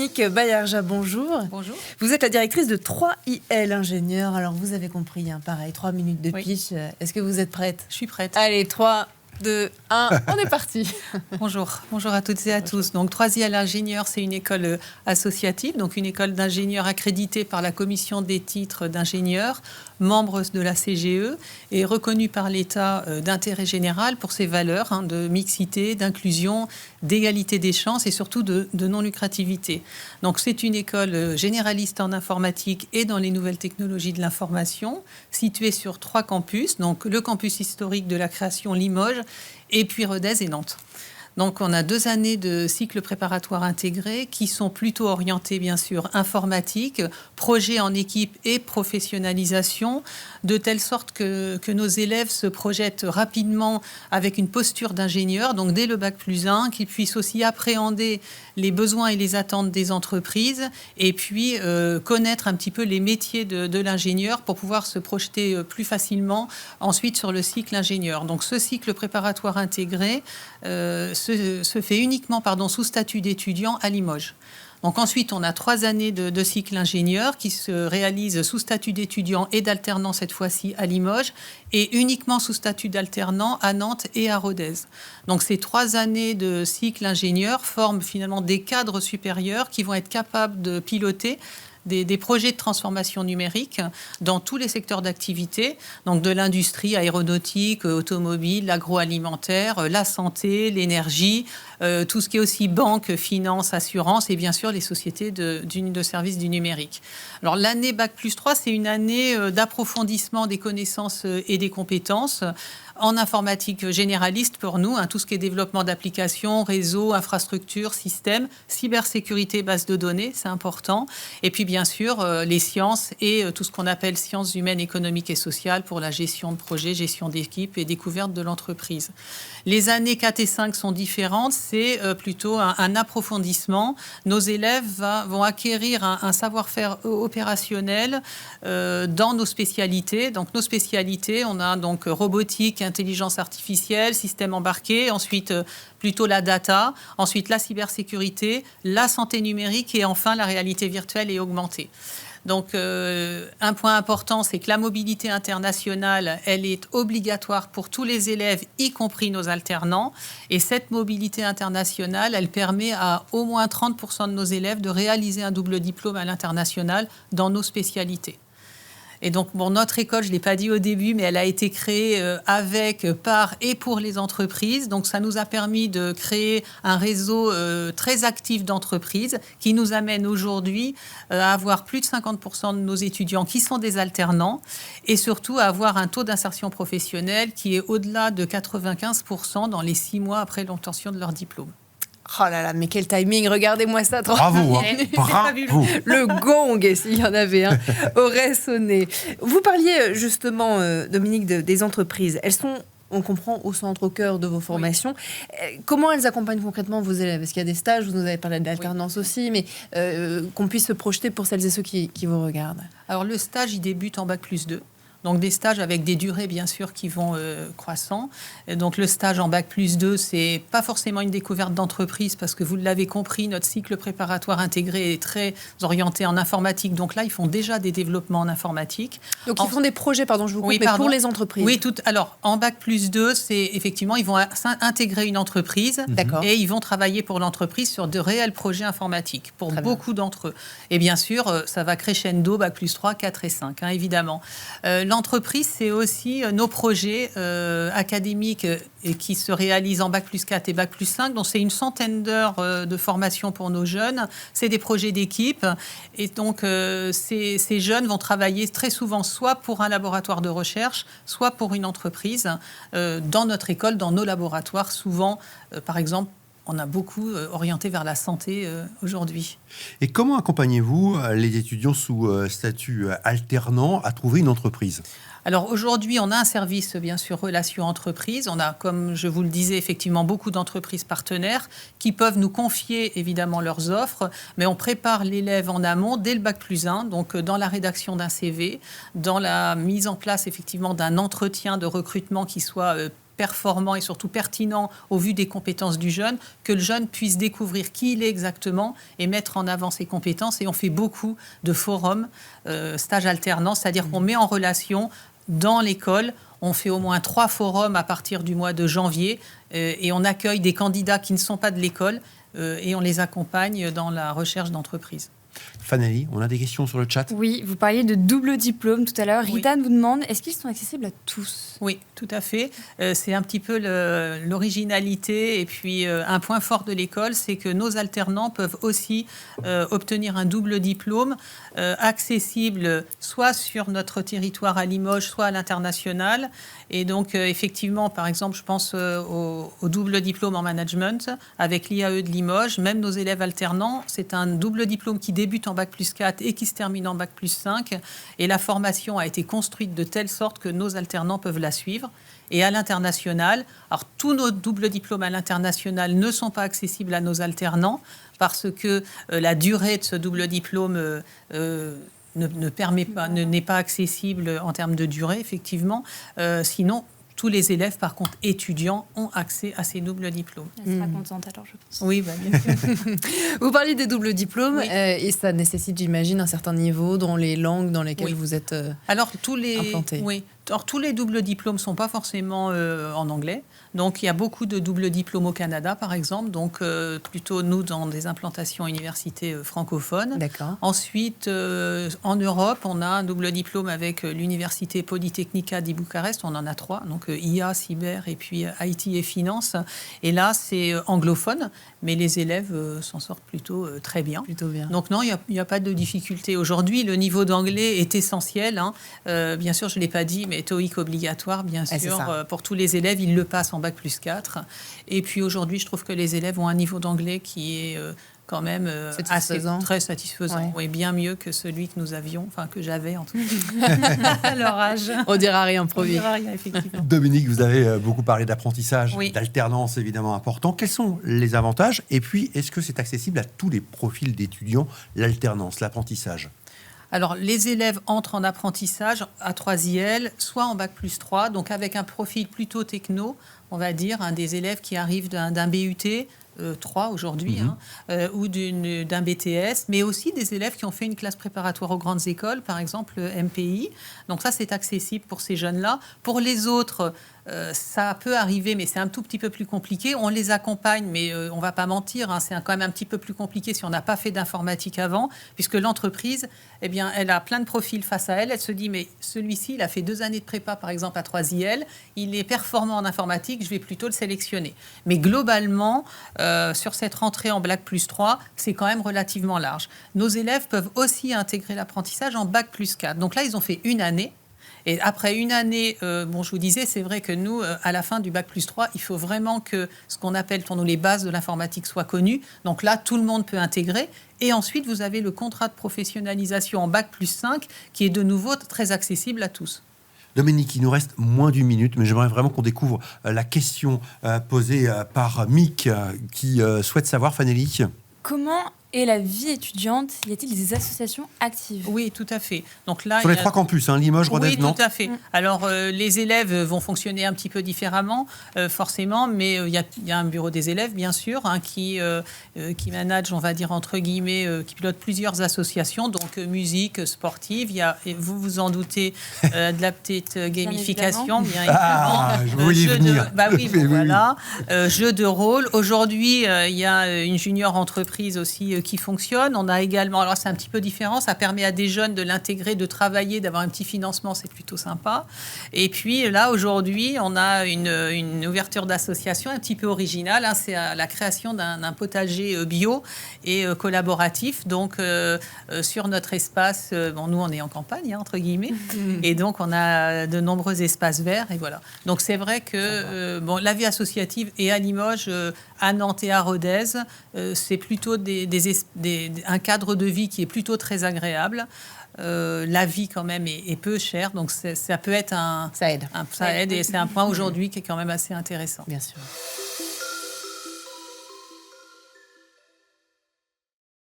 Dominique Bayarja, bonjour. Bonjour. Vous êtes la directrice de 3IL Ingénieurs. Alors, vous avez compris, pareil, 3 minutes de pitch. Oui. Est-ce que vous êtes prête ? Je suis prête. Allez, 3, 2, 1, on est parti. Bonjour à toutes et à tous. Donc 3IL Ingénieurs, c'est une école associative, donc une école d'ingénieurs accréditée par la commission des titres d'ingénieurs, membre de la CGE et reconnue par l'État d'intérêt général pour ses valeurs de mixité, d'inclusion, d'égalité des chances et surtout de non-lucrativité. Donc c'est une école généraliste en informatique et dans les nouvelles technologies de l'information, située sur 3 campus, donc le campus historique de la création Limoges, et puis Rodez et Nantes. Donc, on a 2 années de cycle préparatoire intégré qui sont plutôt orientés, bien sûr, informatique, projet en équipe et professionnalisation, de telle sorte que nos élèves se projettent rapidement avec une posture d'ingénieur, donc dès le bac+1, qu'ils puissent aussi appréhender les besoins et les attentes des entreprises et puis connaître un petit peu les métiers de l'ingénieur pour pouvoir se projeter plus facilement ensuite sur le cycle ingénieur. Donc, ce cycle préparatoire intégré se fait uniquement sous statut d'étudiant à Limoges. Donc ensuite, on a 3 années de cycle ingénieur qui se réalisent sous statut d'étudiant et d'alternant cette fois-ci à Limoges et uniquement sous statut d'alternant à Nantes et à Rodez. Donc ces 3 années de cycle ingénieur forment finalement des cadres supérieurs qui vont être capables de piloter des projets de transformation numérique dans tous les secteurs d'activité, donc de l'industrie aéronautique, automobile, l'agroalimentaire, la santé, l'énergie, tout ce qui est aussi banque, finance, assurance et bien sûr les sociétés de services du numérique. Alors l'année Bac+3, c'est une année d'approfondissement des connaissances et des compétences en informatique généraliste pour nous, tout ce qui est développement d'applications, réseaux, infrastructures, systèmes, cybersécurité, base de données, c'est important. Et puis bien sûr, les sciences et tout ce qu'on appelle sciences humaines, économiques et sociales pour la gestion de projets, gestion d'équipe et découverte de l'entreprise. Les années 4 et 5 sont différentes, c'est plutôt un approfondissement. Nos élèves vont acquérir un savoir-faire opérationnel dans nos spécialités. Donc nos spécialités, on a donc robotique, intelligence artificielle, système embarqué, ensuite plutôt la data, ensuite la cybersécurité, la santé numérique et enfin la réalité virtuelle et augmentée. Donc, un point important, c'est que la mobilité internationale, elle est obligatoire pour tous les élèves, y compris nos alternants. Et cette mobilité internationale, elle permet à au moins 30% de nos élèves de réaliser un double diplôme à l'international dans nos spécialités. Et donc, notre école, je ne l'ai pas dit au début, mais elle a été créée avec, par et pour les entreprises. Donc, ça nous a permis de créer un réseau très actif d'entreprises qui nous amène aujourd'hui à avoir plus de 50% de nos étudiants qui sont des alternants et surtout à avoir un taux d'insertion professionnelle qui est au-delà de 95% dans les 6 mois après l'obtention de leur diplôme. Oh là là, mais quel timing, regardez-moi ça. Bravo, bravo. Le gong, s'il y en avait un, aurait sonné. Vous parliez justement, Dominique, des entreprises. Elles sont, on comprend, au centre, au cœur de vos formations. Oui. Comment elles accompagnent concrètement vos élèves ? Est-ce qu'il y a des stages ? Vous nous avez parlé d'alternance aussi, mais qu'on puisse se projeter pour celles et ceux qui vous regardent. Alors le stage, il débute en Bac+2. Donc des stages avec des durées bien sûr qui vont croissant. Et donc le stage en Bac+2, c'est pas forcément une découverte d'entreprise parce que vous l'avez compris, notre cycle préparatoire intégré est très orienté en informatique. Donc là, ils font déjà des développements en informatique. Donc ils font des projets, pardon, je vous coupe, mais pour les entreprises. Oui, alors en Bac+2, c'est effectivement, ils vont intégrer une entreprise et ils vont travailler pour l'entreprise sur de réels projets informatiques pour beaucoup d'entre eux. Et bien sûr, ça va crescendo, Bac+3, 4 et 5, évidemment. L'entreprise, c'est aussi nos projets académiques qui se réalisent en Bac+4 et Bac+5. Donc, c'est une centaine d'heures de formation pour nos jeunes. C'est des projets d'équipe. Et donc, ces jeunes vont travailler très souvent soit pour un laboratoire de recherche, soit pour une entreprise. Dans notre école, dans nos laboratoires, souvent, par exemple, on a beaucoup orienté vers la santé aujourd'hui. Et comment accompagnez-vous les étudiants sous statut alternant à trouver une entreprise ? Alors aujourd'hui, on a un service, bien sûr, relations entreprises. On a, comme je vous le disais, effectivement, beaucoup d'entreprises partenaires qui peuvent nous confier, évidemment, leurs offres. Mais on prépare l'élève en amont, dès le Bac+1, donc dans la rédaction d'un CV, dans la mise en place, effectivement, d'un entretien de recrutement qui soit performant et surtout pertinent au vu des compétences du jeune, que le jeune puisse découvrir qui il est exactement et mettre en avant ses compétences. Et on fait beaucoup de forums, stages alternants, c'est-à-dire qu'on met en relation dans l'école. On fait au moins 3 forums à partir du mois de janvier et on accueille des candidats qui ne sont pas de l'école et on les accompagne dans la recherche d'entreprise. Fanelli, on a des questions sur le chat. Oui, vous parliez de double diplôme tout à l'heure. Oui. Rita vous demande, est-ce qu'ils sont accessibles à tous ? Oui, tout à fait. C'est un petit peu l'originalité et puis un point fort de l'école, c'est que nos alternants peuvent aussi obtenir un double diplôme accessible soit sur notre territoire à Limoges, soit à l'international. Et donc, effectivement, par exemple, je pense au double diplôme en management avec l'IAE de Limoges. Même nos élèves alternants, c'est un double diplôme qui débute en Bac plus 4 et qui se termine en Bac plus 5. Et la formation a été construite de telle sorte que nos alternants peuvent la suivre. Et à l'international, alors tous nos doubles diplômes à l'international ne sont pas accessibles à nos alternants parce que la durée de ce double diplôme ne permet pas, n'est pas accessible en termes de durée, effectivement. Sinon, tous les élèves, par contre, étudiants, ont accès à ces doubles diplômes. Elle sera contente alors, je pense. Oui, bien sûr. Vous parliez des doubles diplômes Oui. et ça nécessite, j'imagine, un certain niveau dans les langues dans lesquelles Oui. vous êtes Alors, tous les doubles diplômes ne sont pas forcément en anglais. Donc, il y a beaucoup de doubles diplômes au Canada, par exemple. Donc, plutôt, nous, dans des implantations universités francophones. D'accord. Ensuite, en Europe, on a un double diplôme avec l'Université Polytechnica di Bucarest. On en a 3. Donc, IA, cyber, et puis IT et finance. Et là, c'est anglophone. Mais les élèves s'en sortent plutôt très bien. Plutôt bien. Donc non, il n'y a pas de difficulté. Aujourd'hui, le niveau d'anglais est essentiel. Bien sûr, je ne l'ai pas dit, mais TOEIC obligatoire, bien sûr. Pour tous les élèves, ils le passent en Bac plus 4. Et puis aujourd'hui, je trouve que les élèves ont un niveau d'anglais qui est quand même très satisfaisant. Ouais. Oui, bien mieux que celui que nous avions, enfin que j'avais en tout cas, à leur âge. On dira rien, On promis. dira rien, effectivement. Dominique, vous avez beaucoup parlé d'apprentissage, Oui. d'alternance évidemment important. Quels sont les avantages? Et puis, est-ce que c'est accessible à tous les profils d'étudiants, l'alternance, l'apprentissage? Alors, les élèves entrent en apprentissage à 3IL, soit en Bac plus 3, donc avec un profil plutôt techno, on va dire, des élèves qui arrivent d'un BUT, 3 aujourd'hui, ou d'un BTS, mais aussi des élèves qui ont fait une classe préparatoire aux grandes écoles, par exemple MPI. Donc ça, c'est accessible pour ces jeunes-là. Pour les autres, ça peut arriver, mais c'est un tout petit peu plus compliqué. On les accompagne, mais on ne va pas mentir, c'est quand même un petit peu plus compliqué si on n'a pas fait d'informatique avant, puisque l'entreprise, eh bien, elle a plein de profils face à elle. Elle se dit, mais celui-ci, il a fait 2 années de prépa, par exemple, à 3IL. Il est performant en informatique, je vais plutôt le sélectionner. Mais globalement, sur cette rentrée en Bac plus 3, c'est quand même relativement large. Nos élèves peuvent aussi intégrer l'apprentissage en Bac plus 4. Donc là, ils ont fait 1 année. Et après 1 année, je vous disais, c'est vrai que nous, à la fin du Bac plus 3, il faut vraiment que ce qu'on appelle pour nous les bases de l'informatique soient connues. Donc là, tout le monde peut intégrer. Et ensuite, vous avez le contrat de professionnalisation en Bac plus 5 qui est de nouveau très accessible à tous. Dominique, il nous reste moins d'1 minute, mais j'aimerais vraiment qu'on découvre la question posée par Mick qui souhaite savoir, Fanelli. Comment est la vie étudiante? Y a-t-il des associations actives? Oui, tout à fait. Donc là, Sur les 3 campus, Limoges, Rodez, oui, Nantes. tout à fait. Alors, les élèves vont fonctionner un petit peu différemment, forcément, mais il y a un bureau des élèves, bien sûr, qui manage, on va dire, entre guillemets, qui pilote plusieurs associations, donc musique, sportive. Il y a, et vous vous en doutez, de la petite gamification, bien évidemment. Ah, je voulais y venir. Oui, bon, voilà. Jeu de rôle. Aujourd'hui, il y a une junior entreprise aussi qui fonctionne. On a également, alors c'est un petit peu différent, ça permet à des jeunes de l'intégrer, de travailler, d'avoir un petit financement, c'est plutôt sympa. Et puis là, aujourd'hui, on a une ouverture d'association un petit peu originale, c'est la création d'un potager bio et collaboratif. Donc, sur notre espace, nous, on est en campagne, entre guillemets, et donc on a de nombreux espaces verts, et voilà. Donc, c'est vrai que la vie associative est à Limoges, à Nantes et à Rodez, c'est plutôt un cadre de vie qui est plutôt très agréable. La vie quand même est peu chère, donc ça peut être Ça aide. ça aide et c'est un point aujourd'hui qui est quand même assez intéressant. Bien sûr.